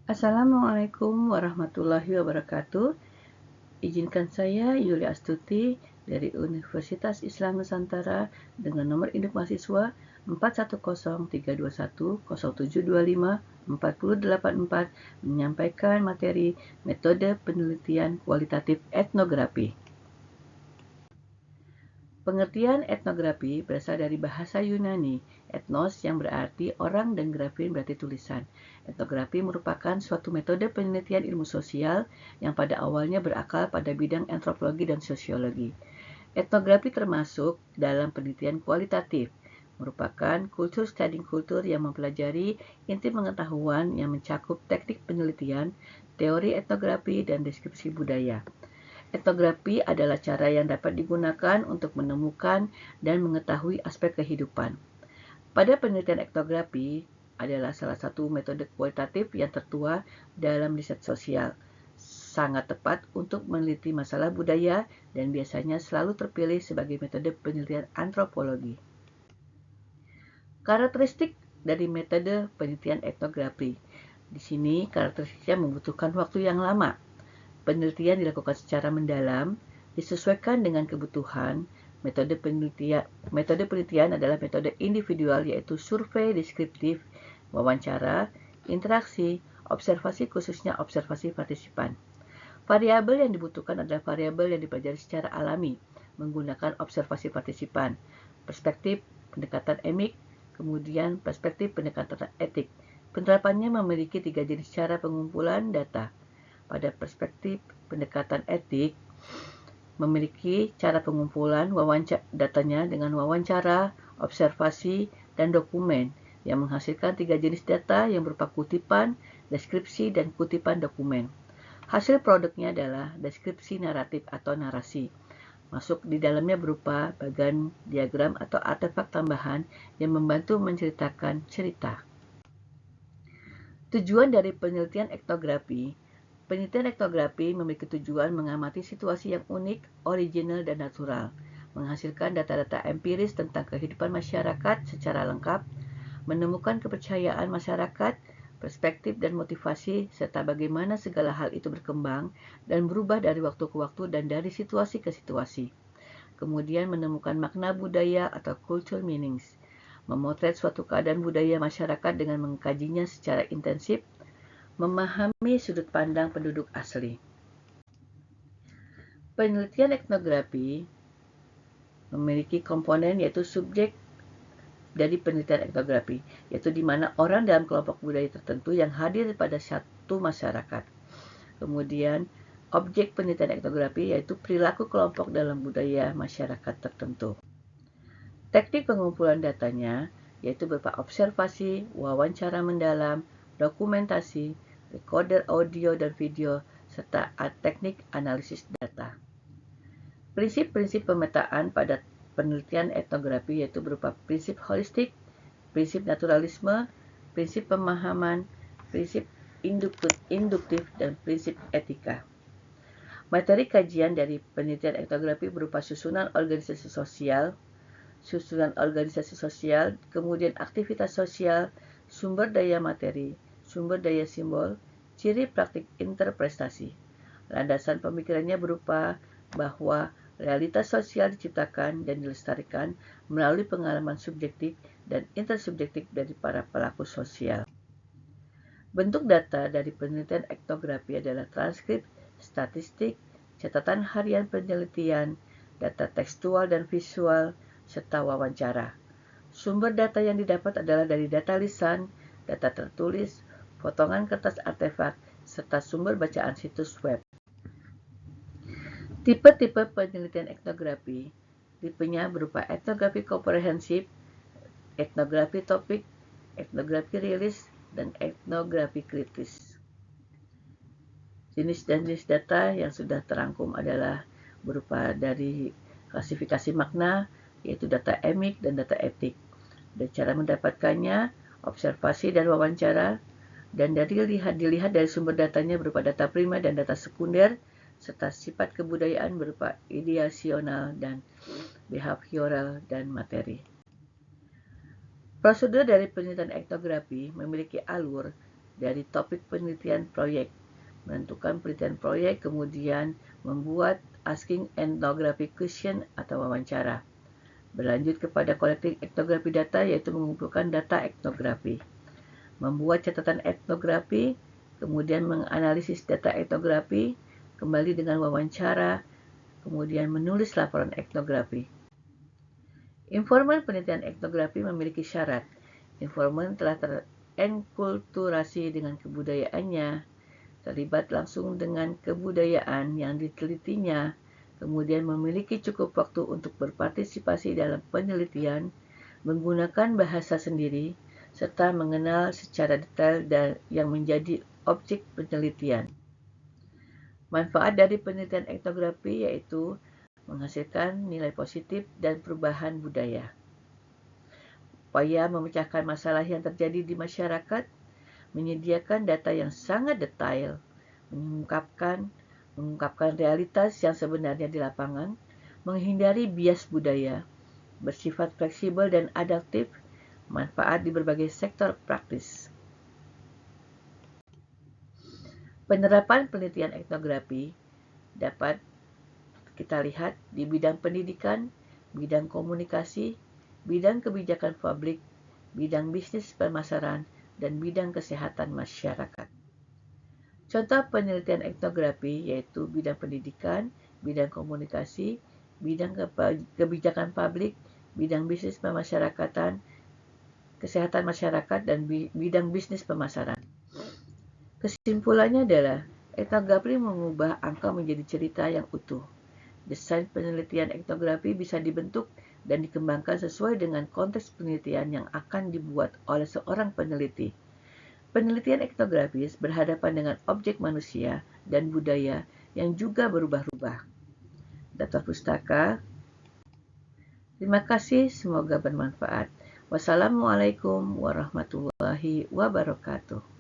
Assalamualaikum warahmatullahi wabarakatuh. Izinkan saya Yuli Astuti dari Universitas Islam Nusantara dengan nomor induk mahasiswa 41032107254084 menyampaikan materi metode penelitian kualitatif etnografi. Pengertian etnografi berasal dari bahasa Yunani, etnos yang berarti orang dan grafin berarti tulisan. Etnografi merupakan suatu metode penelitian ilmu sosial yang pada awalnya berakar pada bidang antropologi dan sosiologi. Etnografi termasuk dalam penelitian kualitatif, merupakan kultur studying kultur yang mempelajari inti pengetahuan yang mencakup teknik penelitian, teori etnografi, dan deskripsi budaya. Etnografi adalah cara yang dapat digunakan untuk menemukan dan mengetahui aspek kehidupan. Pada penelitian etnografi adalah salah satu metode kualitatif yang tertua dalam riset sosial. Sangat tepat untuk meneliti masalah budaya dan biasanya selalu terpilih sebagai metode penelitian antropologi. Karakteristik dari metode penelitian etnografi. Di sini karakteristiknya membutuhkan waktu yang lama. Penelitian dilakukan secara mendalam, disesuaikan dengan kebutuhan. Metode penelitian adalah metode individual, yaitu survei deskriptif, wawancara, interaksi, observasi khususnya observasi partisipan. Variabel yang dibutuhkan adalah variabel yang dipelajari secara alami, menggunakan observasi partisipan, perspektif pendekatan emik, kemudian perspektif pendekatan etik. Penerapannya memiliki 3 jenis cara pengumpulan data. Pada perspektif pendekatan etik, memiliki cara pengumpulan datanya dengan wawancara, observasi, dan dokumen yang menghasilkan 3 jenis data yang berupa kutipan, deskripsi, dan kutipan dokumen. Hasil produknya adalah deskripsi naratif atau narasi. Masuk di dalamnya berupa bagan diagram atau artefak tambahan yang membantu menceritakan cerita. Tujuan dari penelitian etnografi. Penelitian etnografi memiliki tujuan mengamati situasi yang unik, original, dan natural, menghasilkan data-data empiris tentang kehidupan masyarakat secara lengkap, menemukan kepercayaan masyarakat, perspektif dan motivasi, serta bagaimana segala hal itu berkembang dan berubah dari waktu ke waktu dan dari situasi ke situasi. Kemudian menemukan makna budaya atau cultural meanings, memotret suatu keadaan budaya masyarakat dengan mengkajinya secara intensif, memahami sudut pandang penduduk asli. Penelitian etnografi memiliki komponen yaitu subjek dari penelitian etnografi, yaitu di mana orang dalam kelompok budaya tertentu yang hadir pada satu masyarakat. Kemudian objek penelitian etnografi yaitu perilaku kelompok dalam budaya masyarakat tertentu. Teknik pengumpulan datanya yaitu berupa observasi, wawancara mendalam, dokumentasi, recorder audio dan video, serta teknik analisis data. Prinsip-prinsip pemetaan pada penelitian etnografi yaitu berupa prinsip holistik, prinsip naturalisme, prinsip pemahaman, prinsip induktif, dan prinsip etika. Materi kajian dari penelitian etnografi berupa susunan organisasi sosial, kemudian aktivitas sosial, sumber daya materi, sumber daya simbol, ciri praktik interpretasi. Landasan pemikirannya berupa bahwa realitas sosial diciptakan dan dilestarikan melalui pengalaman subjektif dan intersubjektif dari para pelaku sosial. Bentuk data dari penelitian etnografi adalah transkrip, statistik, catatan harian penelitian, data tekstual dan visual, serta wawancara. Sumber data yang didapat adalah dari data lisan, data tertulis, potongan kertas artefak, serta sumber bacaan situs web. Tipe-tipe penelitian etnografi. Tipenya berupa etnografi komprehensif, etnografi topik, etnografi rilis, dan etnografi kritis. Jenis dan jenis data yang sudah terangkum adalah berupa dari klasifikasi makna, yaitu data emik dan data etik. Dan cara mendapatkannya, observasi dan wawancara, dan dilihat dari sumber datanya berupa data primer dan data sekunder, serta sifat kebudayaan berupa ideasional dan behavioral dan materi. Prosedur dari penelitian etnografi memiliki alur, dari topik penelitian proyek, menentukan penelitian proyek, kemudian membuat asking ethnographic question atau wawancara. Berlanjut kepada collecting ethnography data, yaitu mengumpulkan data etnografi. Membuat catatan etnografi, kemudian menganalisis data etnografi, kembali dengan wawancara, kemudian menulis laporan etnografi. Informan penelitian etnografi memiliki syarat. Informan telah terenkulturasi dengan kebudayaannya, terlibat langsung dengan kebudayaan yang ditelitinya, kemudian memiliki cukup waktu untuk berpartisipasi dalam penelitian, menggunakan bahasa sendiri, serta mengenal secara detail yang menjadi objek penelitian. Manfaat dari penelitian etnografi yaitu menghasilkan nilai positif dan perubahan budaya. Upaya memecahkan masalah yang terjadi di masyarakat, menyediakan data yang sangat detail, mengungkapkan realitas yang sebenarnya di lapangan, menghindari bias budaya, bersifat fleksibel dan adaptif, manfaat di berbagai sektor praktis. Penerapan penelitian etnografi dapat kita lihat di bidang pendidikan, bidang komunikasi, bidang kebijakan publik, bidang bisnis pemasaran, dan bidang kesehatan masyarakat. Contoh penelitian etnografi yaitu bidang pendidikan, bidang komunikasi, bidang kebijakan publik, bidang bisnis pemasyarakatan, kesehatan masyarakat, dan bidang bisnis pemasaran. Kesimpulannya adalah, etnografi mengubah angka menjadi cerita yang utuh. Desain penelitian etnografi bisa dibentuk dan dikembangkan sesuai dengan konteks penelitian yang akan dibuat oleh seorang peneliti. Penelitian etnografis berhadapan dengan objek manusia dan budaya yang juga berubah-ubah. Dr. Pustaka, terima kasih, semoga bermanfaat. Wassalamualaikum warahmatullahi wabarakatuh.